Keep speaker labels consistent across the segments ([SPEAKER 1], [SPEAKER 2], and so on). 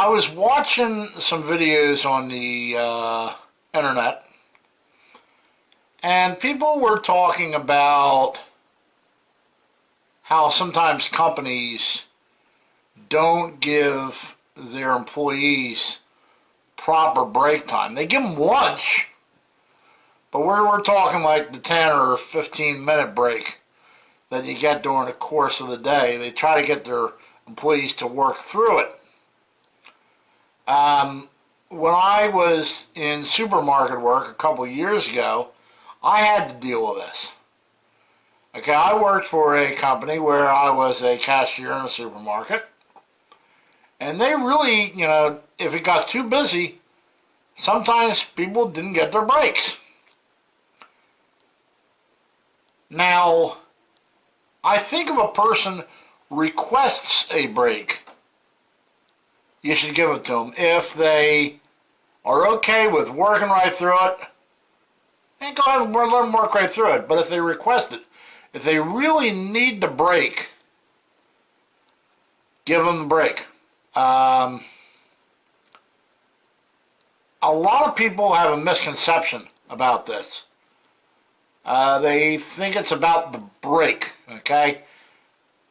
[SPEAKER 1] I was watching some videos on the internet, and people were talking about how sometimes companies don't give their employees proper break time. They give them lunch, but we're talking like the 10 or 15-minute break that you get during the course of the day. They try to get their employees to work through it. When I was in supermarket work a couple of years ago, I had to deal with this. Okay, I worked for a company where I was a cashier in a supermarket, and they really, if it got too busy, sometimes people didn't get their breaks. Now, I think if a person requests a break, you should give it to them. If they are okay with working right through it, then go ahead and let them work right through it. But if they request it, if they really need the break, give them the break. A lot of people have a misconception about this. They think it's about the break, okay?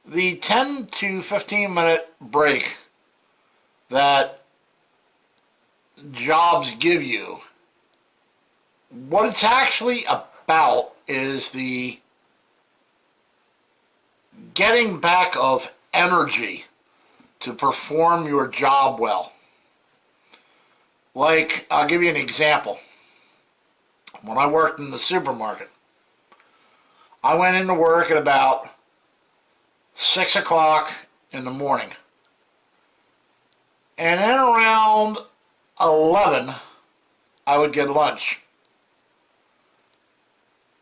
[SPEAKER 1] The 10 to 15 minute break that jobs give you, what it's actually about is the getting back of energy to perform your job well. Like, I'll give you an example. When I worked in the supermarket, I went into work at about 6 o'clock in the morning. And then around 11, I would get lunch.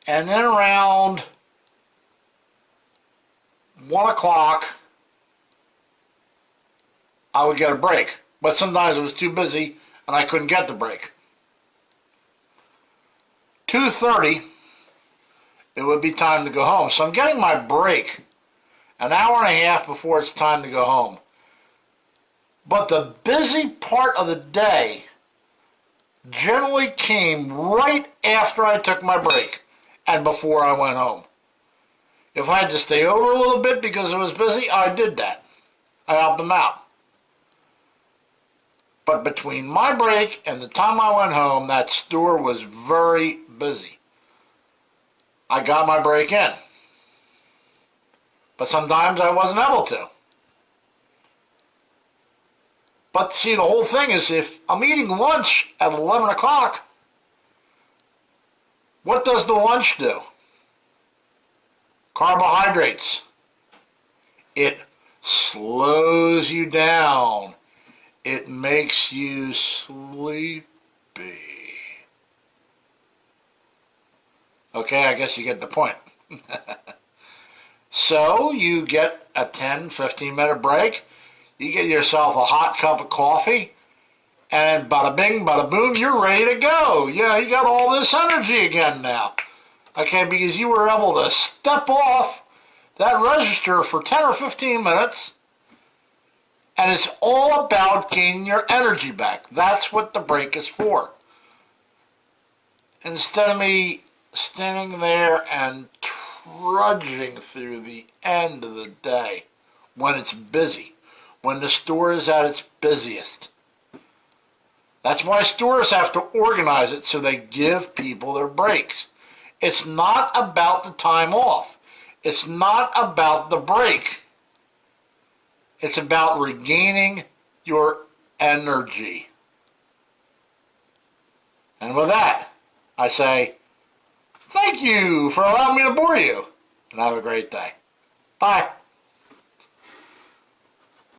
[SPEAKER 1] And then around 1 o'clock, I would get a break. But sometimes it was too busy and I couldn't get the break. 2:30, it would be time to go home. So I'm getting my break an hour and a half before it's time to go home. But the busy part of the day generally came right after I took my break and before I went home. If I had to stay over a little bit because it was busy, I did that. I helped them out. But between my break and the time I went home, that store was very busy. I got my break in. But sometimes I wasn't able to. But see, the whole thing is, if I'm eating lunch at 11 o'clock, what does the lunch do? Carbohydrates. It slows you down. It makes you sleepy. Okay, I guess you get the point. So you get a 10, 15-minute break. You get yourself a hot cup of coffee, and bada bing, bada boom, you're ready to go. Yeah, you got all this energy again now. Okay, because you were able to step off that register for 10 or 15 minutes, and it's all about gaining your energy back. That's what the break is for. Instead of me standing there and trudging through the end of the day when it's busy, when the store is at its busiest. That's why stores have to organize it so they give people their breaks. It's not about the time off. It's not about the break. It's about regaining your energy. And with that, I say, thank you for allowing me to bore you, and have a great day. Bye.